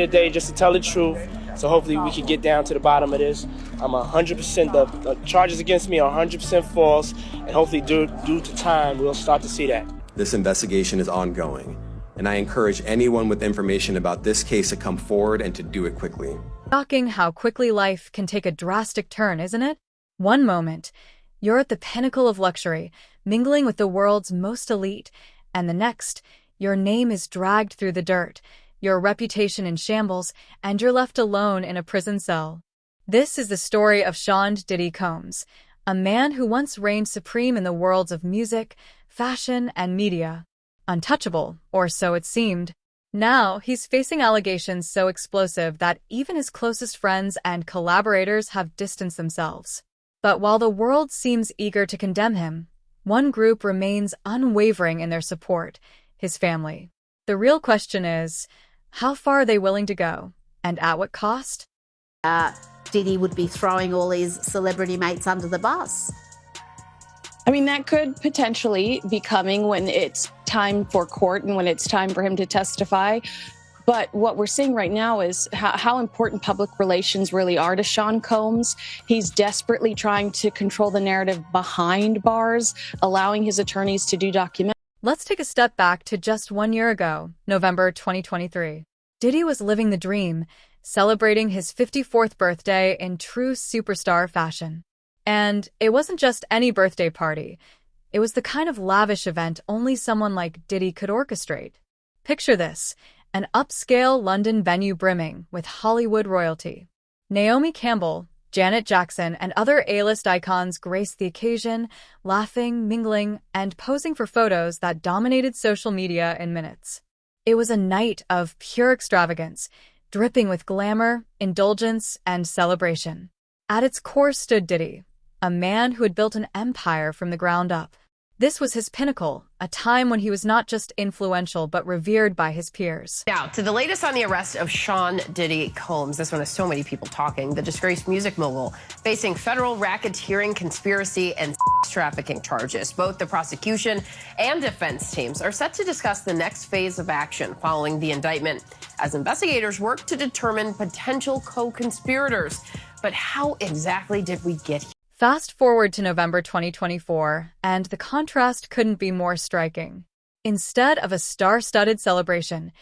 today just to tell the truth. So hopefully we can get down to the bottom of this. I'm 100%, the charges against me are 100% false, and hopefully due to time, we'll start to see that. This investigation is ongoing, and I encourage anyone with information about this case to come forward and to do it quickly. Shocking how quickly life can take a drastic turn, isn't it? One moment, you're at the pinnacle of luxury, mingling with the world's most elite, and the next, your name is dragged through the dirt, your reputation in shambles, and you're left alone in a prison cell. This is the story of Sean Diddy Combs, a man who once reigned supreme in the worlds of music, fashion, and media. Untouchable, or so it seemed. Now, he's facing allegations so explosive that even his closest friends and collaborators have distanced themselves. But while the world seems eager to condemn him, one group remains unwavering in their support: his family. The real question is, how far are they willing to go, and at what cost? Diddy would be throwing all his celebrity mates under the bus. I mean, that could potentially be coming when it's time for court and when it's time for him to testify. But what we're seeing right now is how important public relations really are to Sean Combs. He's desperately trying to control the narrative behind bars, allowing his attorneys to do documentaries. Let's take a step back to just 1 year ago, November 2023. Diddy was living the dream, celebrating his 54th birthday in true superstar fashion. And it wasn't just any birthday party. It was the kind of lavish event only someone like Diddy could orchestrate. Picture this, an upscale London venue brimming with Hollywood royalty. Naomi Campbell, Janet Jackson, and other A-list icons graced the occasion, laughing, mingling, and posing for photos that dominated social media in minutes. It was a night of pure extravagance, dripping with glamour, indulgence, and celebration. At its core stood Diddy, a man who had built an empire from the ground up. This was his pinnacle, a time when he was not just influential but revered by his peers. Now, to the latest on the arrest of Sean Diddy Combs. This one has so many people talking. The disgraced music mogul facing federal racketeering, conspiracy, and sex trafficking charges. Both the prosecution and defense teams are set to discuss the next phase of action following the indictment as investigators work to determine potential co-conspirators. But how exactly did we get here? Fast forward to November 2024, and the contrast couldn't be more striking. Instead of a star-studded celebration,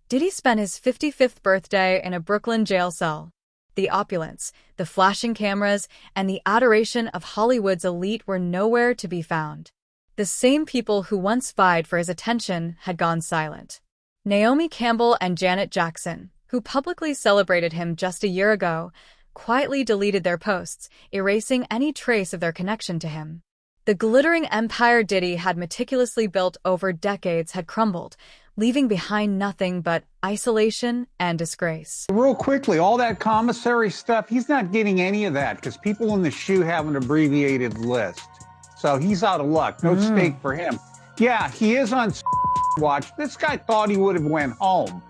Diddy spent his 55th birthday in a Brooklyn jail cell. The opulence, the flashing cameras, and the adoration of Hollywood's elite were nowhere to be found. The same people who once vied for his attention had gone silent. Naomi Campbell and Janet Jackson, who publicly celebrated him just a year ago, quietly deleted their posts, erasing any trace of their connection to him. The glittering empire Diddy had meticulously built over decades had crumbled, leaving behind nothing but isolation and disgrace. Real quickly, all that commissary stuff, he's not getting any of that because people in the shoe have an abbreviated list. So he's out of luck. No stake for him. Yeah, he is on watch. This guy thought he would have went home.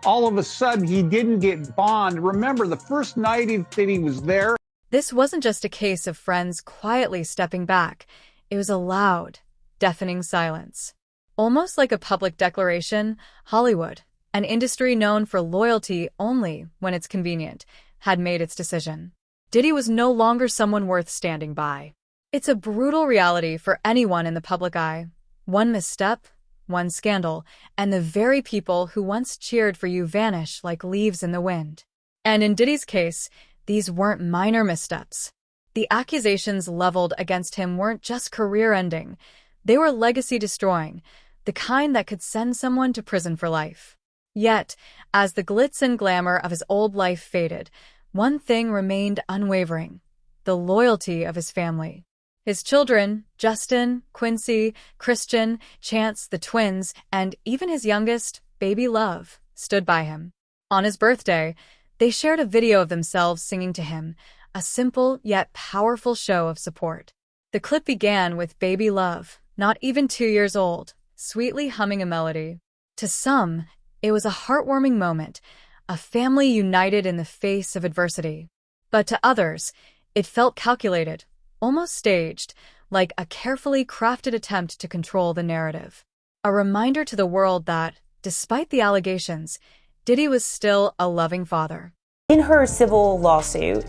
All of a sudden, he didn't get bond. Remember, the first night that he was there. This wasn't just a case of friends quietly stepping back. It was a loud, deafening silence. Almost like a public declaration, Hollywood, an industry known for loyalty only when it's convenient, had made its decision. Diddy was no longer someone worth standing by. It's a brutal reality for anyone in the public eye. One misstep, one scandal, and the very people who once cheered for you vanish like leaves in the wind. And in Diddy's case, these weren't minor missteps. The accusations leveled against him weren't just career-ending. They were legacy-destroying, the kind that could send someone to prison for life. Yet, as the glitz and glamour of his old life faded, one thing remained unwavering: the loyalty of his family. His children, Justin, Quincy, Christian, Chance, the twins, and even his youngest, baby Love, stood by him. On his birthday, they shared a video of themselves singing to him, a simple yet powerful show of support. The clip began with baby Love, not even 2 years old, sweetly humming a melody. To some, it was a heartwarming moment, a family united in the face of adversity. But to others, it felt calculated, almost staged, like a carefully crafted attempt to control the narrative. A reminder to the world that, despite the allegations, Diddy was still a loving father. In her civil lawsuit,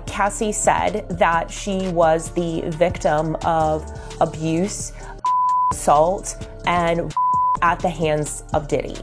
Cassie said that she was the victim of abuse, assault, and at the hands of Diddy.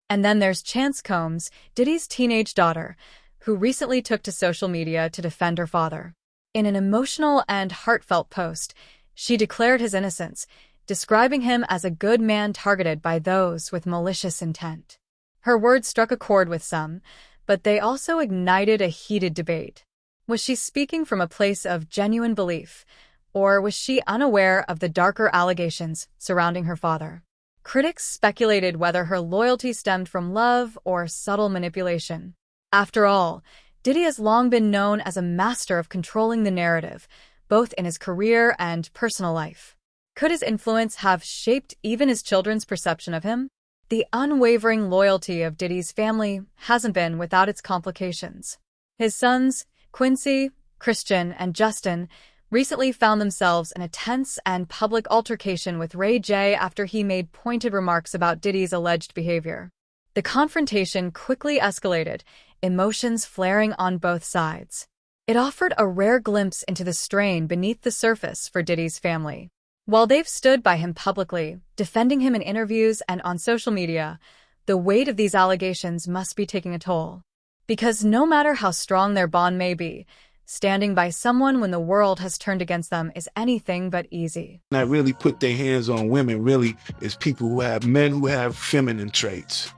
And then there's Chance Combs, Diddy's teenage daughter, who recently took to social media to defend her father. In an emotional and heartfelt post, she declared his innocence, describing him as a good man targeted by those with malicious intent. Her words struck a chord with some, but they also ignited a heated debate. Was she speaking from a place of genuine belief, or was she unaware of the darker allegations surrounding her father? Critics speculated whether her loyalty stemmed from love or subtle manipulation. After all, Diddy has long been known as a master of controlling the narrative, both in his career and personal life. Could his influence have shaped even his children's perception of him? The unwavering loyalty of Diddy's family hasn't been without its complications. His sons, Quincy, Christian, and Justin, recently found themselves in a tense and public altercation with Ray J after he made pointed remarks about Diddy's alleged behavior. The confrontation quickly escalated, emotions flaring on both sides. It offered a rare glimpse into the strain beneath the surface for Diddy's family. While they've stood by him publicly, defending him in interviews and on social media, the weight of these allegations must be taking a toll. Because no matter how strong their bond may be, standing by someone when the world has turned against them is anything but easy. That really put their hands on women really is people who have men who have feminine traits.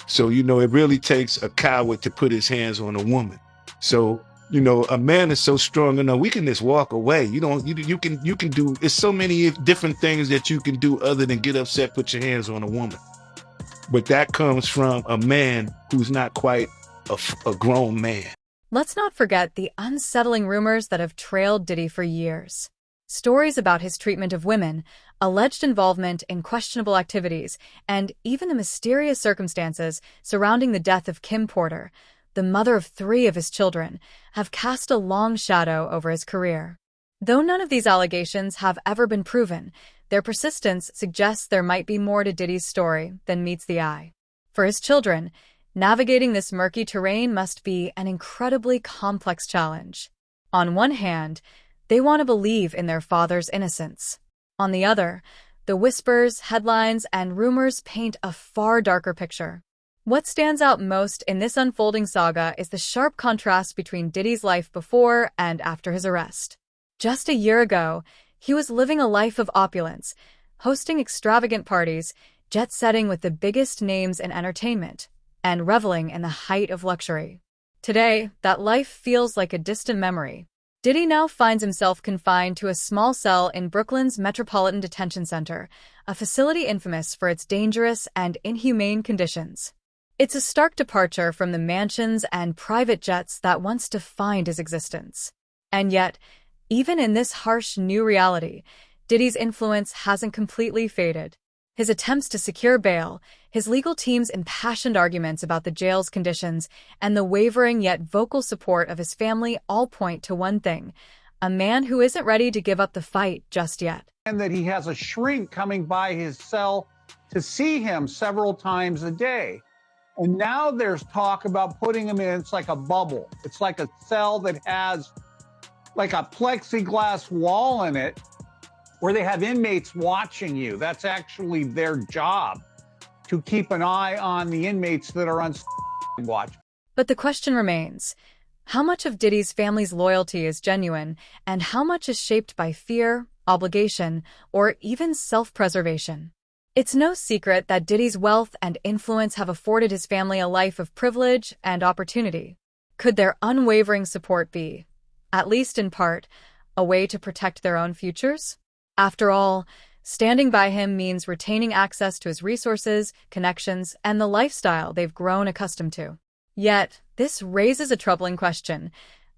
So, it really takes a coward to put his hands on a woman. So, a man is so strong enough, we can just walk away. You can do, there's so many different things that you can do other than get upset, put your hands on a woman. But that comes from a man who's not quite a grown man. Let's not forget the unsettling rumors that have trailed Diddy for years. Stories about his treatment of women, alleged involvement in questionable activities, and even the mysterious circumstances surrounding the death of Kim Porter, the mother of 3 of his children, have cast a long shadow over his career. Though none of these allegations have ever been proven, their persistence suggests there might be more to Diddy's story than meets the eye. For his children, navigating this murky terrain must be an incredibly complex challenge. On one hand, they want to believe in their father's innocence. On the other, the whispers, headlines, and rumors paint a far darker picture. What stands out most in this unfolding saga is the sharp contrast between Diddy's life before and after his arrest. Just a year ago, he was living a life of opulence, hosting extravagant parties, jet-setting with the biggest names in entertainment, and reveling in the height of luxury. Today, that life feels like a distant memory. Diddy now finds himself confined to a small cell in Brooklyn's Metropolitan Detention Center, a facility infamous for its dangerous and inhumane conditions. It's a stark departure from the mansions and private jets that once defined his existence. And yet, even in this harsh new reality, Diddy's influence hasn't completely faded. His attempts to secure bail, his legal team's impassioned arguments about the jail's conditions, and the wavering yet vocal support of his family all point to one thing: a man who isn't ready to give up the fight just yet. And that he has a shrink coming by his cell to see him several times a day. And now there's talk about putting him in, it's like a bubble. It's like a cell that has like a plexiglass wall in it where they have inmates watching you. That's actually their job, to keep an eye on the inmates that are on watch. But the question remains: how much of Diddy's family's loyalty is genuine, and how much is shaped by fear, obligation, or even self-preservation? It's no secret that Diddy's wealth and influence have afforded his family a life of privilege and opportunity. Could their unwavering support be, at least in part, a way to protect their own futures? After all, standing by him means retaining access to his resources, connections, and the lifestyle they've grown accustomed to. Yet, this raises a troubling question.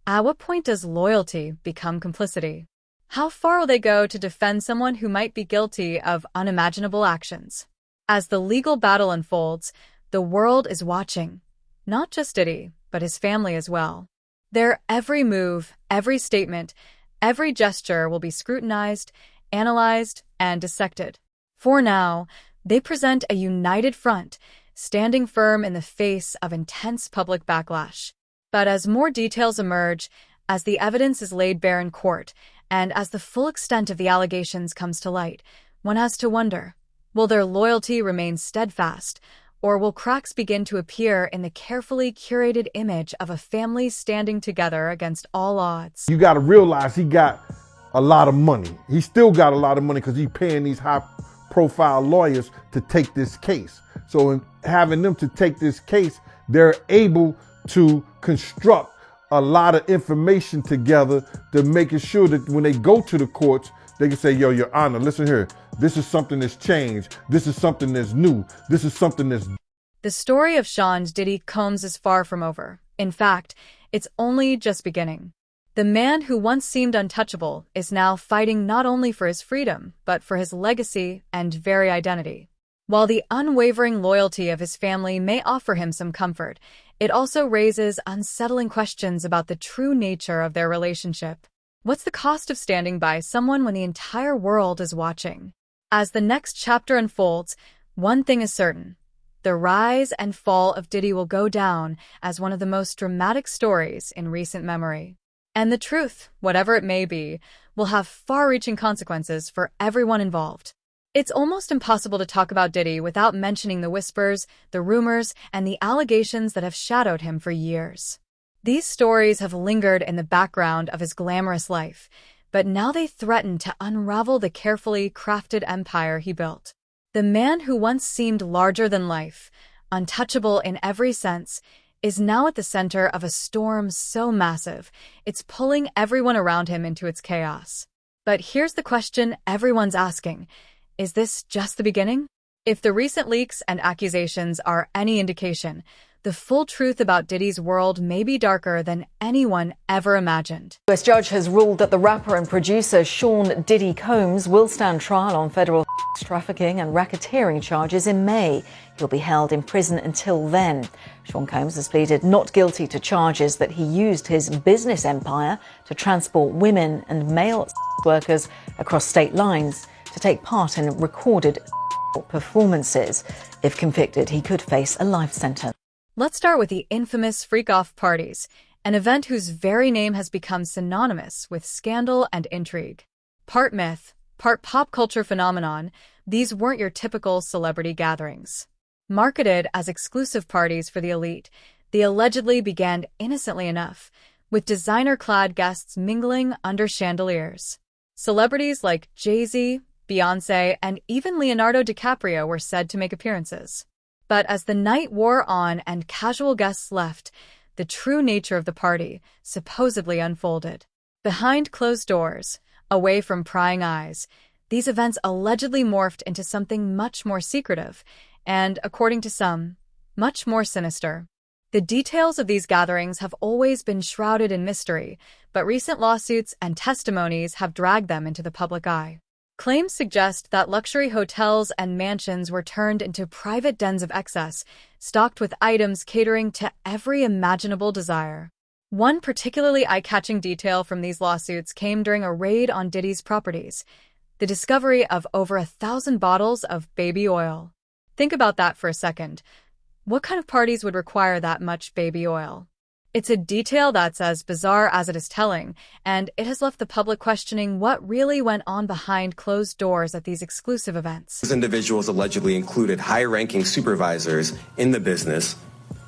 At what point does loyalty become complicity? How far will they go to defend someone who might be guilty of unimaginable actions? As the legal battle unfolds, the world is watching. Not just Diddy, but his family as well. Their every move, every statement, every gesture will be scrutinized, analyzed, and dissected. For now, they present a united front, standing firm in the face of intense public backlash. But as more details emerge, as the evidence is laid bare in court, and as the full extent of the allegations comes to light, one has to wonder, will their loyalty remain steadfast, or will cracks begin to appear in the carefully curated image of a family standing together against all odds? You got to realize he got a lot of money. He still got a lot of money because he's paying these high-profile lawyers to take this case. So in having them to take this case, they're able to construct a lot of information together to making sure that when they go to the courts, they can say, yo, Your Honor, listen here. This is something that's changed. This is something that's new. This is something that's... The story of Sean Diddy Combs is far from over. In fact, it's only just beginning. The man who once seemed untouchable is now fighting not only for his freedom, but for his legacy and very identity. While the unwavering loyalty of his family may offer him some comfort, it also raises unsettling questions about the true nature of their relationship. What's the cost of standing by someone when the entire world is watching? As the next chapter unfolds, one thing is certain. The rise and fall of Diddy will go down as one of the most dramatic stories in recent memory. And the truth, whatever it may be, will have far-reaching consequences for everyone involved. It's almost impossible to talk about Diddy without mentioning the whispers, the rumors, and the allegations that have shadowed him for years. These stories have lingered in the background of his glamorous life, but now they threaten to unravel the carefully crafted empire he built. The man who once seemed larger than life, untouchable in every sense, is now at the center of a storm so massive, it's pulling everyone around him into its chaos. But here's the question everyone's asking. Is this just the beginning? If the recent leaks and accusations are any indication, the full truth about Diddy's world may be darker than anyone ever imagined. The US judge has ruled that the rapper and producer Sean Diddy Combs will stand trial on federal trafficking and racketeering charges in May. He'll be held in prison until then. Sean Combs has pleaded not guilty to charges that he used his business empire to transport women and male workers across state lines to take part in recorded performances. If convicted, he could face a life sentence. Let's start with the infamous freak-off parties, an event whose very name has become synonymous with scandal and intrigue. Part myth, part pop culture phenomenon, these weren't your typical celebrity gatherings. Marketed as exclusive parties for the elite, they allegedly began innocently enough, with designer-clad guests mingling under chandeliers. Celebrities like Jay-Z, Beyoncé, and even Leonardo DiCaprio were said to make appearances. But as the night wore on and casual guests left, the true nature of the party supposedly unfolded. Behind closed doors, away from prying eyes, these events allegedly morphed into something much more secretive and, according to some, much more sinister. The details of these gatherings have always been shrouded in mystery, but recent lawsuits and testimonies have dragged them into the public eye. Claims suggest that luxury hotels and mansions were turned into private dens of excess, stocked with items catering to every imaginable desire. One particularly eye-catching detail from these lawsuits came during a raid on Diddy's properties, the discovery of over 1,000 bottles of baby oil. Think about that for a second. What kind of parties would require that much baby oil? It's a detail that's as bizarre as it is telling, and it has left the public questioning what really went on behind closed doors at these exclusive events. Those individuals allegedly included high-ranking supervisors in the business,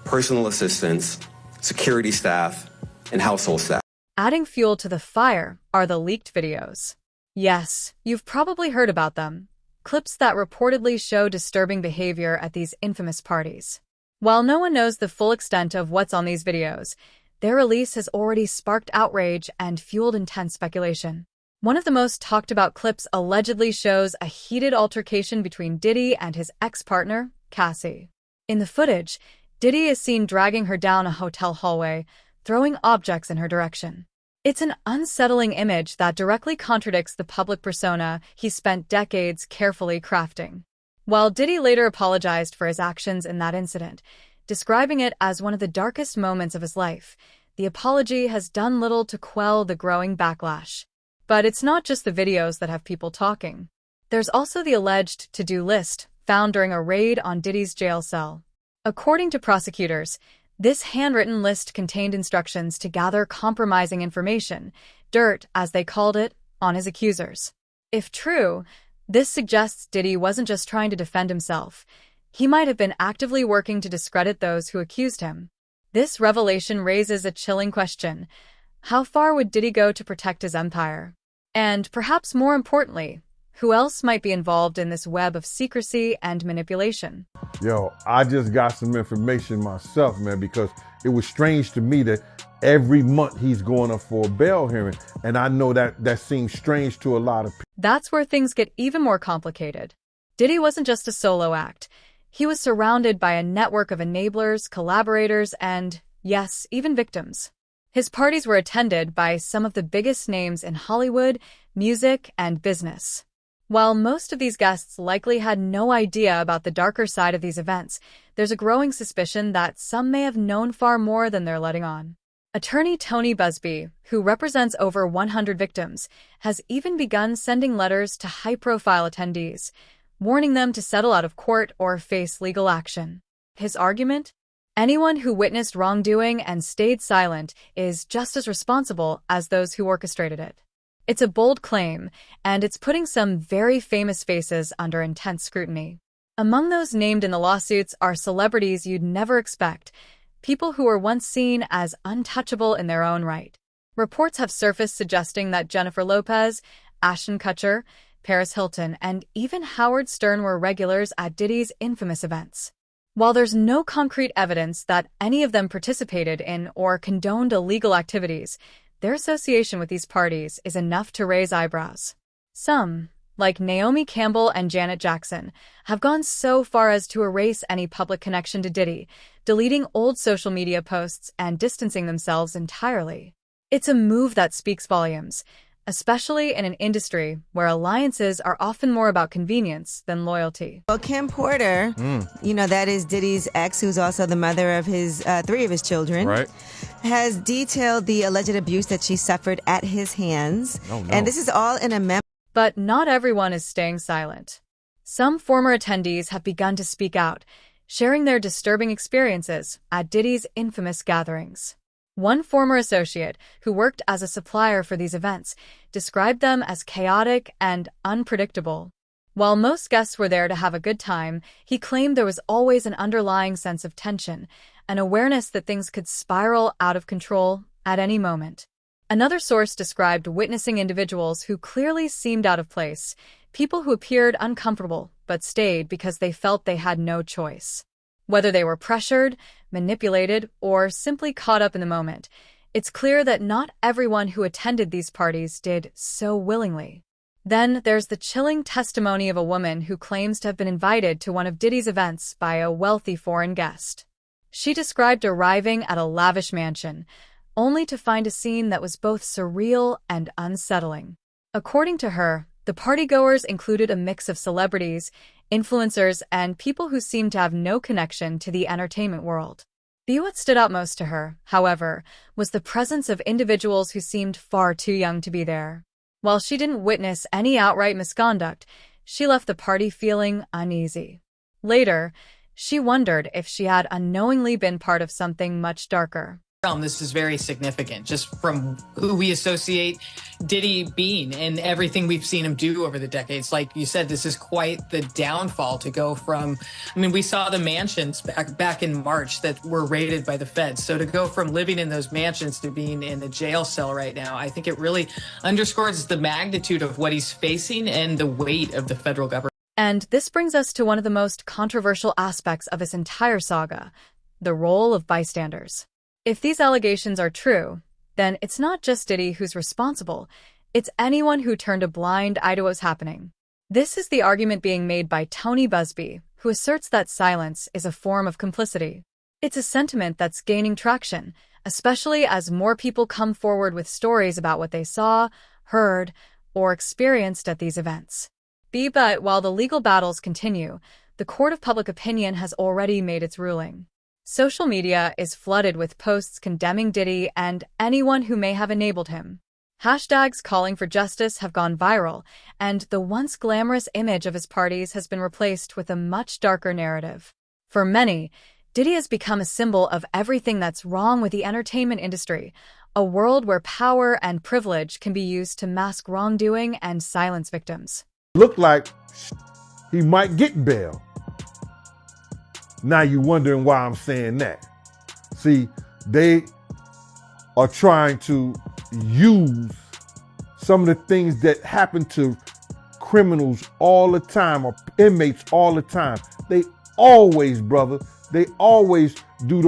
personal assistants, security staff, and household staff. Adding fuel to the fire are the leaked videos. Yes, you've probably heard about them. Clips that reportedly show disturbing behavior at these infamous parties. While no one knows the full extent of what's on these videos, their release has already sparked outrage and fueled intense speculation. One of the most talked about clips allegedly shows a heated altercation between Diddy and his ex-partner, Cassie. In the footage, Diddy is seen dragging her down a hotel hallway, throwing objects in her direction. It's an unsettling image that directly contradicts the public persona he spent decades carefully crafting. While Diddy later apologized for his actions in that incident, describing it as one of the darkest moments of his life, the apology has done little to quell the growing backlash. But it's not just the videos that have people talking. There's also the alleged to-do list found during a raid on Diddy's jail cell. According to prosecutors, this handwritten list contained instructions to gather compromising information, dirt, as they called it, on his accusers. If true, this suggests Diddy wasn't just trying to defend himself. He might have been actively working to discredit those who accused him. This revelation raises a chilling question. How far would Diddy go to protect his empire? And perhaps more importantly, who else might be involved in this web of secrecy and manipulation? Yo, I just got some information myself, man, because it was strange to me that every month he's going up for a bail hearing. And I know that seems strange to a lot of people. That's where things get even more complicated. Diddy wasn't just a solo act. He was surrounded by a network of enablers, collaborators, and, yes, even victims. His parties were attended by some of the biggest names in Hollywood, music, and business. While most of these guests likely had no idea about the darker side of these events, there's a growing suspicion that some may have known far more than they're letting on. Attorney Tony Busby, who represents over 100 victims, has even begun sending letters to high-profile attendees, warning them to settle out of court or face legal action. His argument? Anyone who witnessed wrongdoing and stayed silent is just as responsible as those who orchestrated it. It's a bold claim, and it's putting some very famous faces under intense scrutiny. Among those named in the lawsuits are celebrities you'd never expect, people who were once seen as untouchable in their own right. Reports have surfaced suggesting that Jennifer Lopez, Ashton Kutcher, Paris Hilton, and even Howard Stern were regulars at Diddy's infamous events. While there's no concrete evidence that any of them participated in or condoned illegal activities, their association with these parties is enough to raise eyebrows. Some, like Naomi Campbell and Janet Jackson, have gone so far as to erase any public connection to Diddy, deleting old social media posts and distancing themselves entirely. It's a move that speaks volumes, especially in an industry where alliances are often more about convenience than loyalty. Well, Kim Porter, that is Diddy's ex, who's also the mother of his 3 of his children, Right. has detailed the alleged abuse that she suffered at his hands. Oh, no. And this is all in a memo. But not everyone is staying silent. Some former attendees have begun to speak out, sharing their disturbing experiences at Diddy's infamous gatherings. One former associate, who worked as a supplier for these events, described them as chaotic and unpredictable. While most guests were there to have a good time, he claimed there was always an underlying sense of tension, an awareness that things could spiral out of control at any moment. Another source described witnessing individuals who clearly seemed out of place, people who appeared uncomfortable but stayed because they felt they had no choice. Whether they were pressured, manipulated, or simply caught up in the moment, it's clear that not everyone who attended these parties did so willingly. Then there's the chilling testimony of a woman who claims to have been invited to one of Diddy's events by a wealthy foreign guest. She described arriving at a lavish mansion, only to find a scene that was both surreal and unsettling. According to her, the partygoers included a mix of celebrities, influencers, and people who seemed to have no connection to the entertainment world. What stood out most to her, however, was the presence of individuals who seemed far too young to be there. While she didn't witness any outright misconduct, she left the party feeling uneasy. Later, she wondered if she had unknowingly been part of something much darker. This is very significant, just from who we associate Diddy being and everything we've seen him do over the decades. Like you said, this is quite the downfall to go from, we saw the mansions back in March that were raided by the feds. So to go from living in those mansions to being in a jail cell right now, I think it really underscores the magnitude of what he's facing and the weight of the federal government. And this brings us to one of the most controversial aspects of this entire saga, the role of bystanders. If these allegations are true, then it's not just Diddy who's responsible, it's anyone who turned a blind eye to what was happening. This is the argument being made by Tony Busby, who asserts that silence is a form of complicity. It's a sentiment that's gaining traction, especially as more people come forward with stories about what they saw, heard, or experienced at these events. But while the legal battles continue, the court of public opinion has already made its ruling. Social media is flooded with posts condemning Diddy and anyone who may have enabled him. Hashtags calling for justice have gone viral, and the once glamorous image of his parties has been replaced with a much darker narrative. For many, Diddy has become a symbol of everything that's wrong with the entertainment industry, a world where power and privilege can be used to mask wrongdoing and silence victims. Look like he might get bail. Now you're wondering why I'm saying that. See, they are trying to use some of the things that happen to criminals all the time, or inmates all the time. They always, brother, they always do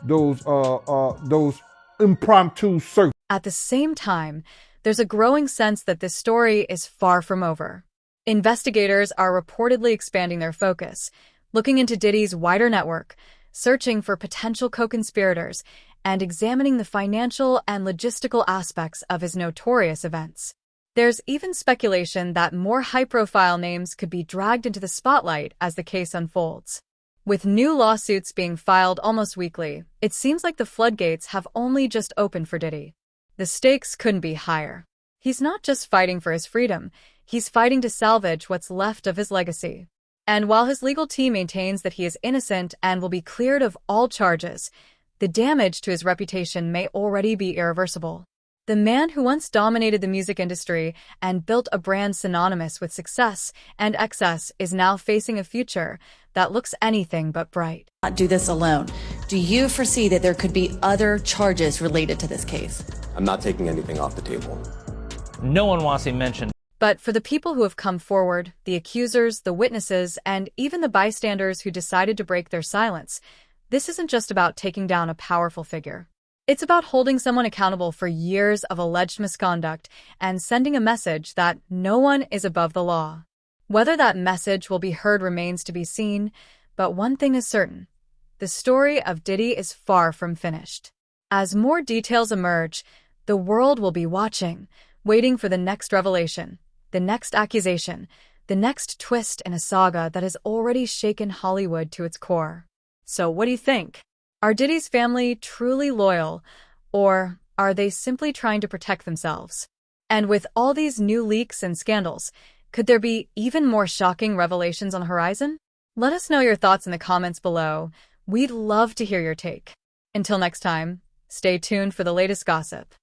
those impromptu searches. At the same time, there's a growing sense that this story is far from over. Investigators are reportedly expanding their focus, looking into Diddy's wider network, searching for potential co-conspirators, and examining the financial and logistical aspects of his notorious events. There's even speculation that more high-profile names could be dragged into the spotlight as the case unfolds. With new lawsuits being filed almost weekly, it seems like the floodgates have only just opened for Diddy. The stakes couldn't be higher. He's not just fighting for his freedom, he's fighting to salvage what's left of his legacy. And while his legal team maintains that he is innocent and will be cleared of all charges, the damage to his reputation may already be irreversible. The man who once dominated the music industry and built a brand synonymous with success and excess is now facing a future that looks anything but bright. Not do this alone. Do you foresee that there could be other charges related to this case? I'm not taking anything off the table. No one wants to mention. But for the people who have come forward, the accusers, the witnesses, and even the bystanders who decided to break their silence, this isn't just about taking down a powerful figure. It's about holding someone accountable for years of alleged misconduct and sending a message that no one is above the law. Whether that message will be heard remains to be seen, but one thing is certain. The story of Diddy is far from finished. As more details emerge, the world will be watching, waiting for the next revelation, the next accusation, the next twist in a saga that has already shaken Hollywood to its core. So what do you think? Are Diddy's family truly loyal, or are they simply trying to protect themselves? And with all these new leaks and scandals, could there be even more shocking revelations on the horizon? Let us know your thoughts in the comments below. We'd love to hear your take. Until next time, stay tuned for the latest gossip.